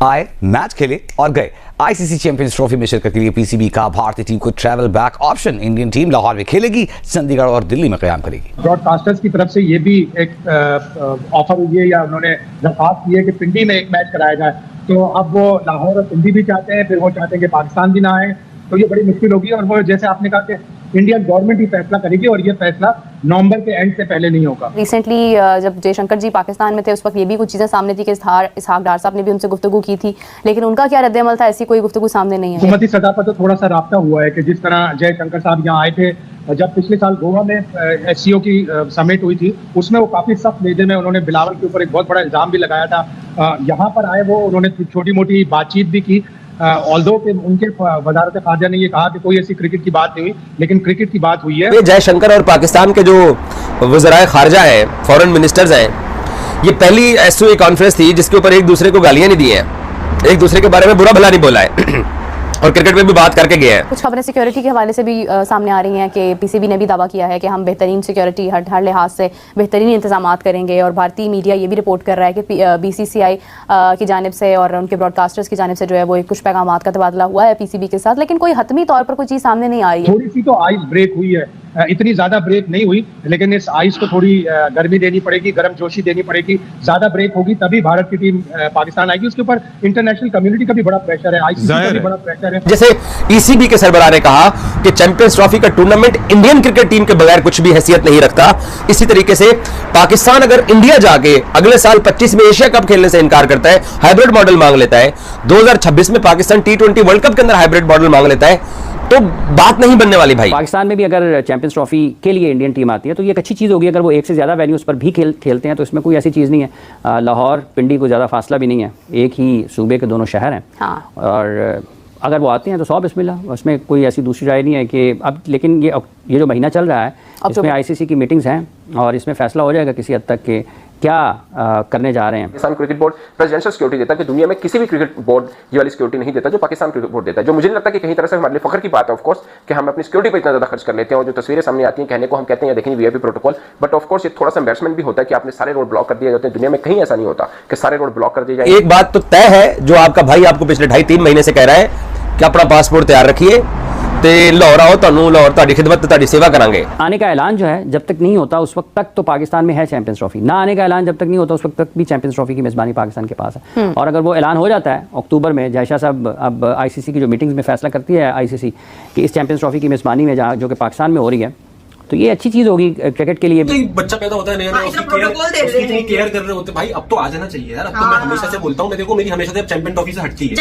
आए, मैच खेले और गए। आईसीसी चैंपियंस ट्रॉफी में शिरकत के लिए पीसीबी का भारतीय टीम को travel back option. Indian team Lahore में खेलेगी, चंडीगढ़ और दिल्ली में क़याम करेगी। ब्रॉडकास्टर्स की तरफ से ये भी एक ऑफर हुई है या उन्होंने दरख्वास्त की है कि पिंडी में एक मैच कराया जाए। तो अब वो लाहौर और पिंडी भी चाहते हैं, फिर वो चाहते हैं कि पाकिस्तान भी ना आए, तो ये बड़ी मुश्किल होगी। और वो जैसे आपने कहा कि इंडियन गवर्नमेंट ही फैसला करेगी और ये फैसला नवंबर के एंड से पहले नहीं होगा। रिसेंटली जब जयशंकर जी पाकिस्तान में थे, उस वक्त ये भी कुछ चीज़ें सामने थी कि इसहाक डार साहब ने भी उनसे गुफ्तगू की थी, लेकिन उनका क्या रद्द-ए-अमल था? ऐसी कोई गुफ्तगू सामने नहीं है। हुकूमती सतह पर तो थोड़ा सा राब्ता हुआ है कि जिस तरह जयशंकर साहब यहाँ आए थे, जब पिछले साल गोवा में एससीओ की समिट हुई थी, उसमें वो काफी सख्त लहजे में उन्होंने बिलावल के ऊपर एक बहुत बड़ा इल्जाम भी लगाया था। यहाँ पर आए वो उन्होंने छोटी मोटी बातचीत भी की, ऑल्दो के उनके वजारत खारजा ने ये कहा कि कोई ऐसी क्रिकेट की बात नहीं हुई, लेकिन क्रिकेट की बात हुई है। जयशंकर और पाकिस्तान के जो वज़राए खारजा हैं, फॉरेन मिनिस्टर्स हैं, ये पहली एसओए कॉन्फ्रेंस थी जिसके ऊपर एक दूसरे को गालियां नहीं दी हैं, एक दूसरे के बारे में बुरा भला नहीं बोला है और क्रिकेट में भी बात करके गए हैं। कुछ खबरें सिक्योरिटी के हवाले से भी सामने आ रही हैं कि पीसीबी ने भी दावा किया है कि हम बेहतरीन सिक्योरिटी हर लिहाज से बेहतरीन इंतजाम करेंगे। और भारतीय मीडिया ये भी रिपोर्ट कर रहा है कि बीसीसीआई की जानिब से और उनके ब्रॉडकास्टर्स की जानिब से जो है वो कुछ पैगामात का तबादला हुआ है पीसीबी के साथ, लेकिन कोई हतमी तौर पर कोई चीज़ सामने नहीं आ रही है। थोड़ी सी तो आइस ब्रेक हुई है, इतनी ज्यादा ब्रेक नहीं हुई, लेकिन इस आइस को थोड़ी गर्मी देनी पड़ेगी, गर्म जोशी देनी पड़ेगी। ज्यादा ब्रेक होगी तभी भारत की टीम पाकिस्तान आएगी। उसके ऊपर इंटरनेशनल कम्युनिटी का भी बड़ा प्रेशर है, आईसीसी का भी बड़ा प्रेशर है। जैसे ईसीबी के सरबराह ने कहा कि चैंपियंस ट्रॉफी का टूर्नामेंट इंडियन क्रिकेट टीम के बगैर कुछ भी हैसियत नहीं रखता, इसी तरीके से पाकिस्तान अगर इंडिया जाके अगले साल 25 में एशिया कप खेलने से इनकार करता है, हाइब्रिड मॉडल मांग लेता है, 2026 में पाकिस्तान T20 वर्ल्ड कप के अंदर हाइब्रिड मॉडल मांग लेता है, तो बात नहीं बनने वाली भाई। पाकिस्तान में भी अगर चैंपियंस ट्रॉफी के लिए इंडियन टीम आती है तो ये एक अच्छी चीज़ होगी। अगर वो एक से ज़्यादा वेन्यूज़ पर भी खेलते हैं तो इसमें कोई ऐसी चीज़ नहीं है। लाहौर पिंडी को ज़्यादा फासला भी नहीं है, एक ही सूबे के दोनों शहर हैं। हाँ। और अगर वो आते हैं तो 100 बिस्मिल्लाह, उसमें कोई ऐसी दूसरी राय नहीं है कि अब। लेकिन ये जो महीना चल रहा है इसमें आईसीसी की मीटिंग्स हैं और इसमें फैसला हो जाएगा किसी हद तक कि क्या करने जा रहे हैं। Pakistan cricket board presidential security देता है कि दुनिया में किसी भी क्रिकेट बोर्ड ये वाली सिक्योरिटी नहीं देता जो पाकिस्तान क्रिकेट बोर्ड देता है, जो मुझे नहीं लगता कि कहीं तरह से हमारे लिए फख्र की बात है। ऑफ कोर्स कि हम अपनी सिक्योरिटी पर इतना ज़्यादा खर्च कर लेते हैं और जो तस्वीरें सामने आती हैं कहने को हम कहते हैं देखेंगे VIP protocol, but of course ये थोड़ा सा एम्बैरसमेंट भी होता है कि आपने सारे रोड ब्लॉक कर दिए जाते हैं। दुनिया में कहीं ऐसा नहीं होता कि सारे रोड ब्लॉक कर दिए जाए। एक बात तो तय है, जो आपका भाई आपको पिछले 2.5-3 महीने से कह रहा है कि अपना पासपोर्ट तैयार रखिए, तो लाहौर आओ, तुहानू लाहौर तुहाडी खिदमत तुहाडी सेवा करांगे। आने का ऐलान जो है जब तक नहीं होता उस वक्त तक तो पाकिस्तान में है चैंपियंस ट्रॉफी, ना आने का ऐलान जब तक नहीं होता उस वक्त तक भी चैंपियंस ट्रॉफी की मेज़बानी पाकिस्तान के पास है। और अगर वो ऐलान हो जाता है अक्टूबर में, जयशाह साहब अब आईसीसी की जो मीटिंग्स में फैसला करती है आईसीसी कि इस चैंपियंस ट्रॉफी की मेज़बानी में जो कि पाकिस्तान में हो रही है, तो ये अच्छी चीज होगी क्रिकेट के लिए। बच्चा पैदा होता है नया नया, उसकी केयर कर रहे होते भाई, अब तो आ जाना चाहिए यार। अब तो मैं हमेशा से बोलता हूँ, मैं देखो मेरी हमेशा से चैंपियन ट्रॉफी से हटती है।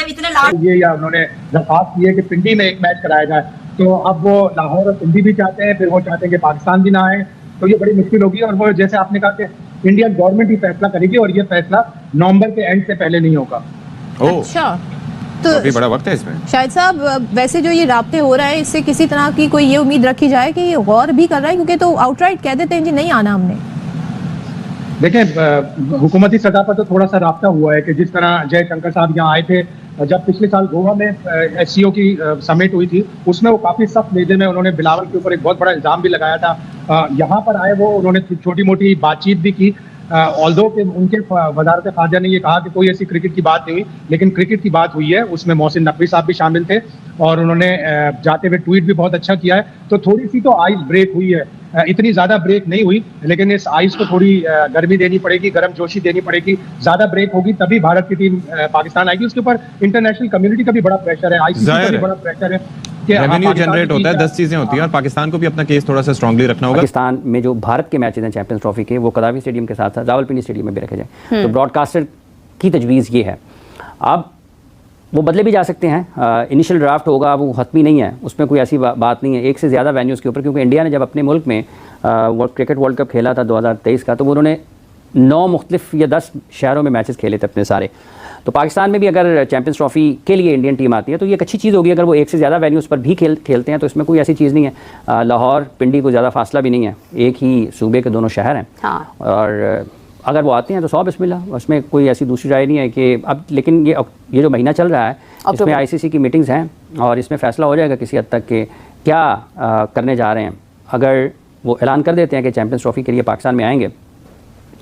ये या उन्होंने दरख्वास्त की है कि पिंडी में एक मैच कराया जाए, तो अब वो लाहौर और पिंडी भी चाहते हैं, फिर वो चाहते हैं कि पाकिस्तान भी ना आए, तो ये बड़ी मुश्किल होगी। और वो जैसे आपने कहा कि इंडियन गवर्नमेंट ही फैसला करेगी और ये फैसला नवंबर के एंड से पहले नहीं होगा। अच्छा, तो अभी बड़ा वक्त है इसमें। शाहिद साहब, वैसे जो ये राब्ते हो रहा है इससे किसी तरह की कोई ये उम्मीद रखी जाए कि ये गौर भी कर रहा है, क्योंकि तो आउटराइट कह देते हैं जी नहीं आना हमने। देखें, हुकूमती सतह पर तो थोड़ा सा राब्ता हुआ है कि जिस तरह जयशंकर साहब यहाँ आए थे, जब पिछले साल गोवा में एससीओ की समिट हुई थी, उसमें वो काफी सख्त लहजे में उन्होंने बिलावल के ऊपर एक बहुत बड़ा इल्जाम भी लगाया था। यहाँ पर आए वो उन्होंने छोटी मोटी बातचीत भी की, ऑल्दो के उनके वजारत खारजा ने ये कहा कि कोई ऐसी क्रिकेट की बात नहीं हुई, लेकिन क्रिकेट की बात हुई है। उसमें मोहसिन नकवी साहब भी शामिल थे और उन्होंने जाते हुए ट्वीट भी बहुत अच्छा किया है। तो थोड़ी सी तो आइस ब्रेक हुई है, इतनी ज्यादा ब्रेक नहीं हुई, लेकिन इस आइस को थोड़ी गर्मी देनी पड़ेगी, गर्म जोशी देनी पड़ेगी। ज्यादा ब्रेक होगी तभी भारत की टीम पाकिस्तान आएगी। उसके ऊपर इंटरनेशनल कम्युनिटी का भी बड़ा प्रेशर है, आईसीसी का भी बड़ा प्रेशर है। रेवेन्यू जनरेट होता है, 10 चीजें होती हैं और पाकिस्तान को भी अपना केस थोड़ा सा स्ट्रांगली रखना होगा। पाकिस्तान में जो भारत के मैचेस हैं चैंपियंस ट्रॉफी के, वो कदावी स्टेडियम के साथ साथ रावलपिंडी स्टेडियम में भी रखे जाएं। तो ब्रॉडकास्टर की तजवीज़ ये है, अब वो बदले भी जा सकते हैं। इनिशियल ड्राफ्ट होगा, वो हतमी नहीं है, उसमें कोई ऐसी बात नहीं है एक से ज़्यादा वेन्यूज़ के ऊपर, क्योंकि इंडिया ने जब अपने मुल्क में क्रिकेट वर्ल्ड कप खेला था 2023 का, तो उन्होंने 9 मुख्तलिफ या 10 शहरों में मैचेस खेले थे अपने सारे। तो पाकिस्तान में भी अगर चैंपियंस ट्रॉफी के लिए इंडियन टीम आती है तो ये एक अच्छी चीज़ होगी। अगर वो एक से ज़्यादा वेन्यूज़ पर भी खेलते हैं तो इसमें कोई ऐसी चीज़ नहीं है। लाहौर पिंडी को ज़्यादा फासला भी नहीं है, एक ही सूबे के दोनों शहर हैं। हाँ। और अगर वो आते हैं तो 100 बिस्मिल्लाह, उसमें कोई ऐसी दूसरी राय नहीं है कि अब। लेकिन ये जो महीना चल रहा है इसमें आईसीसी की मीटिंग्स हैं और इसमें फैसला हो जाएगा किसी हद तक कि क्या करने जा रहे हैं। अगर वो ऐलान कर देते हैं कि चैंपियंस ट्रॉफी के लिए पाकिस्तान में आएंगे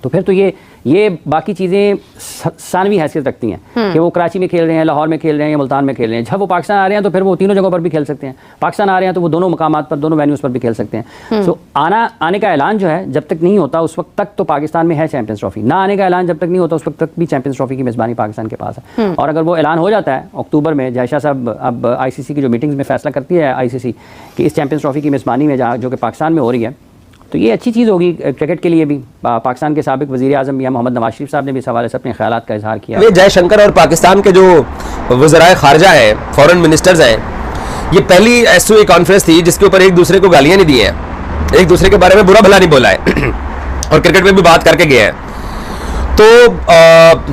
तो फिर तो ये बाकी चीज़ें सानवी हैसियत रखती हैं कि वो कराची में खेल रहे हैं, लाहौर में खेल रहे हैं या मुल्तान में खेल रहे हैं। जब वो पाकिस्तान आ रहे हैं तो फिर वो तीनों जगहों पर भी खेल सकते हैं। पाकिस्तान आ रहे हैं तो वो दोनों मकामात पर, दोनों वेन्यूज़ पर भी खेल सकते हैं। सो आने का ऐलान जो है जब तक नहीं होता उस वक्त तक तो पाकिस्तान में है चैंपियंस ट्रॉफी, ना आने का ऐलान जब तक नहीं होता उस वक्त तक भी चैंपियंस ट्रॉफी की मेज़बानी पाकिस्तान के पास है। और अगर वो ऐलान हो जाता है अक्टूबर में, जयशा साहब अब ICC की जो मीटिंग्स में फैसला करती है ICC कि इस चैंपियंस ट्रॉफी की मेज़बानी में जहाँ जो कि पाकिस्तान में हो रही है, तो ये अच्छी चीज़ होगी क्रिकेट के लिए भी। पाकिस्तान के साबिक वज़ीर आज़म मियां मोहम्मद नवाज शरीफ साहब ने भी इस हवाले से अपने ख्यालात का इजहार किया। ये जयशंकर और पाकिस्तान के जो वज़राए ख़ारजा हैं, फॉरेन मिनिस्टर्स हैं, ये पहली SOA कॉन्फ्रेंस थी जिसके ऊपर एक दूसरे को गालियाँ नहीं दी हैं, एक दूसरे के बारे में बुरा भला नहीं बोला है और क्रिकेट में भी बात करके गए हैं। तो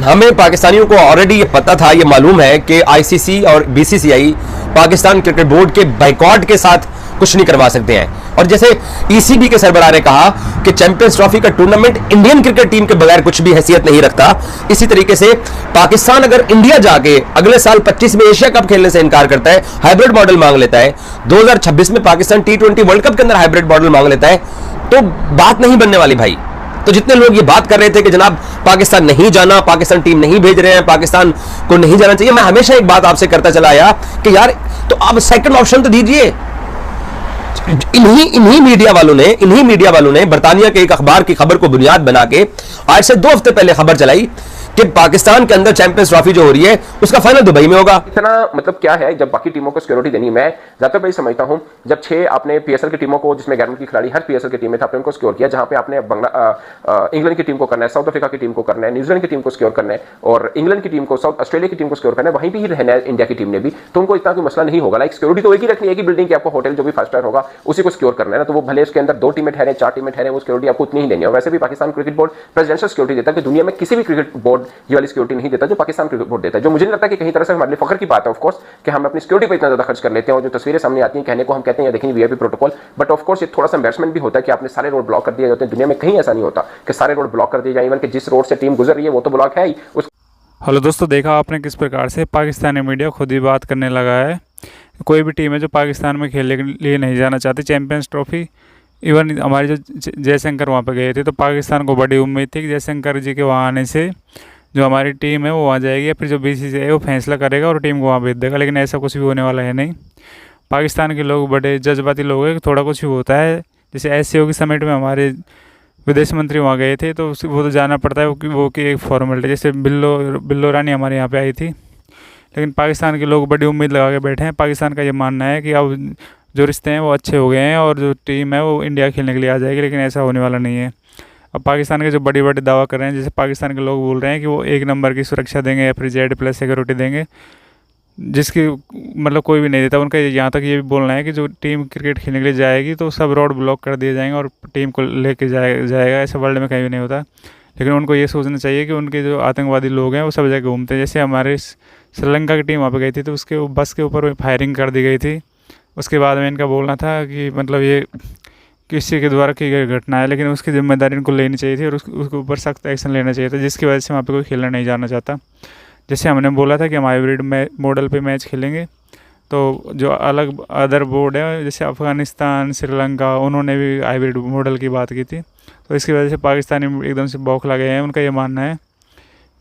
हमें पाकिस्तानियों को ऑलरेडी ये पता था, ये मालूम है कि ICC और BCCI पाकिस्तान क्रिकेट बोर्ड के बाइकॉट के साथ कुछ नहीं करवा सकते हैं। और जैसे ECB के सरबराह ने कहा कि चैंपियंस ट्रॉफी का टूर्नामेंट इंडियन क्रिकेट टीम के बगैर कुछ भी हैसियत नहीं रखता, इसी तरीके से पाकिस्तान अगर इंडिया जाके अगले साल 25 में एशिया कप खेलने से इनकार करता है, हाइब्रिड मॉडल मांग लेता है, 2026 में पाकिस्तान T20 वर्ल्ड कप के अंदर हाइब्रिड मॉडल मांग लेता है, तो बात नहीं बनने वाली भाई। तो जितने लोग ये बात कर रहे थे कि जनाब पाकिस्तान नहीं जाना, पाकिस्तान टीम नहीं भेज रहे हैं, पाकिस्तान को नहीं जाना चाहिए, मैं हमेशा एक बात आपसे करता चला आया कि यार तो आप सेकंड ऑप्शन तो दीजिए। इन्हीं मीडिया वालों ने बरतानिया के एक अखबार की खबर को बुनियाद बना के आज से 2 हफ्ते पहले खबर चलाई कि पाकिस्तान के अंदर चैंपियंस ट्रॉफी जो हो रही है उसका फाइनल दुबई में होगा। इतना मतलब क्या है जब बाकी टीमों को सिक्योरिटी देनी, मैं ज्यादातर भाई समझता हूं जब 6 आपने PSL की टीमों को, जिसमें 11 की खिलाड़ी हर PSL की टीम में था, आपने उनको सिक्योर किया, जहां पे आपने इंग्लैंड की टीम को करना है, साउथ अफ्रीका की टीम को करना है, न्यूजीलैंड की टीम को सिक्योर करना है और इंग्लैंड की टीम को, साउथ ऑस्ट्रेलिया की टीम को सिक्योर करना है, वहीं भी रहना है इंडिया की टीम ने भी, तो उनको इतना कोई मसला नहीं होगा। लाइक सिक्योरिटी तो एक ही रखनी है कि बिल्डिंग की आपको होटल जो भी 5 स्टार होगा उसी को सिक्योर करना है ना, तो वो भले इसके अंदर 2 टीमें ठहरे, 4 टीमें ठहरे, वो सिक्योरिटी आपको उतनी ही देनी है। वैसे भी Pakistan cricket board presidential security देता है कि दुनिया में किसी भी क्रिकेट बोर्ड ये वाली सिक्योरिटी नहीं देता जो पाकिस्तान क्रिकेट बोर्ड देता है, जो मुझे नहीं लगता कि कहीं तरह से हमारे लिए फखर की बात है ऑफ कोर्स कि हम अपनी सिक्योरिटी पे इतना ज्यादा खर्च कर लेते हैं और जो तस्वीरें सामने आती हैं कहने को हम कहते हैं देखें VIP protocol, but of course ये थोड़ा सा एम्बैरेसमेंट भी होता है कि आपने सारे रोड ब्लॉक कर दिए जाते हैं। दुनिया में कहीं ऐसा नहीं होता कि सारे रोड ब्लॉक कर दिए जाए, इवन कि जिस रोड से टीम गुजर रही है वो तो ब्लॉक है ही। हेलो दोस्तों, देखा आपने किस प्रकार से पाकिस्तानी मीडिया खुद ही बात करने लगा है। कोई भी टीम है जो पाकिस्तान में खेलने के लिए नहीं जाना चाहती चैंपियंस ट्रॉफी। इवन हमारे जो जयशंकर वहाँ पे गए थे तो पाकिस्तान को बड़ी उम्मीद थी कि जयशंकर जी के वहाँ आने से जो हमारी टीम है वो वहाँ जाएगी, या फिर जो BCCI वो फैसला करेगा और टीम को वहाँ भेज देगा, लेकिन ऐसा कुछ भी होने वाला है नहीं। पाकिस्तान के लोग बड़े जज्बाती लोग हैं, थोड़ा कुछ भी होता है। जैसे SCO की समिट में हमारे विदेश मंत्री वहाँ गए थे तो वो तो जाना पड़ता है, वो की एक फॉर्मेलिटी। जैसे बिल्लो रानी हमारे यहाँ पे आई थी, लेकिन पाकिस्तान के लोग बड़ी उम्मीद लगा के बैठे हैं। पाकिस्तान का ये मानना है कि अब जो रिश्ते हैं वो अच्छे हो गए हैं और जो टीम है वो इंडिया खेलने के लिए आ जाएगी, लेकिन ऐसा होने वाला नहीं है। अब पाकिस्तान के जो बड़े दावा कर रहे हैं, जैसे पाकिस्तान के लोग बोल रहे हैं कि वो 1 नंबर की सुरक्षा देंगे या फिर Z+ सिक्योरिटी देंगे, जिसकी मतलब कोई भी नहीं देता। उनका यहाँ तक ये भी बोलना है कि जो टीम क्रिकेट खेलने के लिए जाएगी तो सब रोड ब्लॉक कर दिए जाएंगे और टीम को लेके जाएगा। ऐसा वर्ल्ड में कहीं भी नहीं होता, लेकिन उनको ये सोचना चाहिए कि उनके जो आतंकवादी लोग हैं वो सब जगह घूमते हैं। जैसे हमारे श्रीलंका की टीम वहाँ पर गई थी तो उसके बस के ऊपर फायरिंग कर दी गई थी। उसके बाद में इनका बोलना था कि मतलब ये किसी के द्वारा की गई घटना है, लेकिन उसकी जिम्मेदारी इनको लेनी चाहिए थी और उसके ऊपर सख्त एक्शन लेना चाहिए था, जिसकी वजह से वहाँ पे कोई खेलना नहीं जाना चाहता। जैसे हमने बोला था कि हम हाइब्रिड मॉडल पे मैच खेलेंगे, तो जो अलग अदर बोर्ड है जैसे अफ़गानिस्तान, श्रीलंका, उन्होंने भी हाइब्रिड मॉडल की बात की थी। तो इसकी वजह से पाकिस्तानी एकदम से बौखला गए हैं। उनका ये मानना है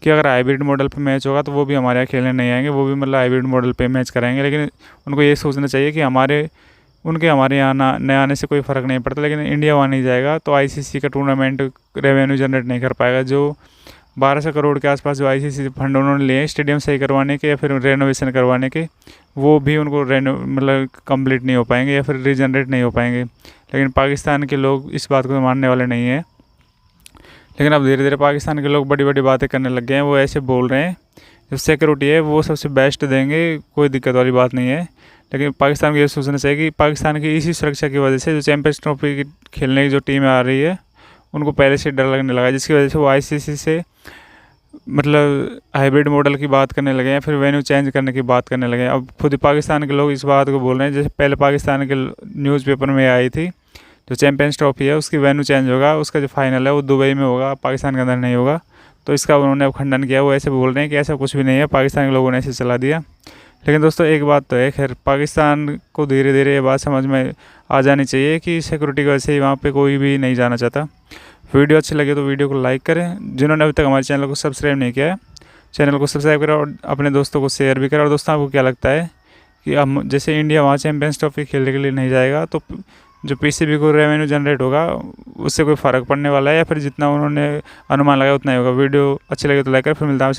कि अगर हाइब्रिड मॉडल पे मैच होगा तो वो भी हमारे यहाँ खेलने नहीं आएंगे, वो भी मतलब हाइब्रिड मॉडल पे मैच कराएंगे। लेकिन उनको ये सोचना चाहिए कि हमारे यहाँ न आने से कोई फ़र्क नहीं पड़ता, लेकिन इंडिया वहाँ नहीं जाएगा तो ICC का टूर्नामेंट रेवेन्यू जनरेट नहीं कर पाएगा। जो 1200 करोड़ के आसपास जो ICC फंड उन्होंने लिए स्टेडियम सही करवाने के या फिर रेनोवेशन करवाने के, वो भी उनको मतलब कंप्लीट नहीं हो पाएंगे या फिर रीजनरेट नहीं हो पाएंगे। लेकिन पाकिस्तान के लोग इस बात को मानने वाले नहीं हैं। लेकिन अब धीरे धीरे पाकिस्तान के लोग बड़ी बातें करने लग गए हैं। वो ऐसे बोल रहे हैं जो सिक्योरिटी है वो सबसे बेस्ट देंगे, कोई दिक्कत वाली बात नहीं है। लेकिन पाकिस्तान को ये सोचना चाहिए कि पाकिस्तान की इसी सुरक्षा की वजह से जो चैंपियंस ट्रॉफी की खेलने की जो टीमें आ रही है उनको पहले से डर लगने लगा, जिसकी वजह से वो ICC से मतलब हाइब्रिड मॉडल की बात करने लगे हैं, फिर वेन्यू चेंज करने की बात करने लगे हैं। अब खुद पाकिस्तान के लोग इस बात को बोल रहे हैं, जैसे पहले पाकिस्तान के न्यूज़पेपर में आई थी जो चैंपियंस ट्रॉफी है उसकी वेन्यू चेंज होगा, उसका जो फाइनल है वो दुबई में होगा, पाकिस्तान के अंदर नहीं होगा। तो इसका उन्होंने अब खंडन किया। वो ऐसे बोल रहे हैं कि ऐसा कुछ भी नहीं है, पाकिस्तान के लोगों ने ऐसे चला दिया। लेकिन दोस्तों एक बात तो है, खैर पाकिस्तान को धीरे धीरे ये बात समझ में आ जानी चाहिए कि सिक्योरिटी की वजह से वहाँ पे कोई भी नहीं जाना चाहता। वीडियो अच्छी लगे तो वीडियो को लाइक करें। जिन्होंने अभी तक हमारे चैनल को सब्सक्राइब नहीं किया है, चैनल को सब्सक्राइब करें और अपने दोस्तों को शेयर भी करें। और दोस्तों, आपको क्या लगता है कि अब जैसे इंडिया वहाँ चैम्पियंस ट्रॉफी खेलने के लिए नहीं जाएगा तो जो पीसीबी को रेवेन्यू जनरेट होगा उससे कोई फ़र्क पड़ने वाला है, या फिर जितना उन्होंने अनुमान लगाया उतना ही होगा? वीडियो अच्छी लगे तो लाइक करें। फिर मिलता है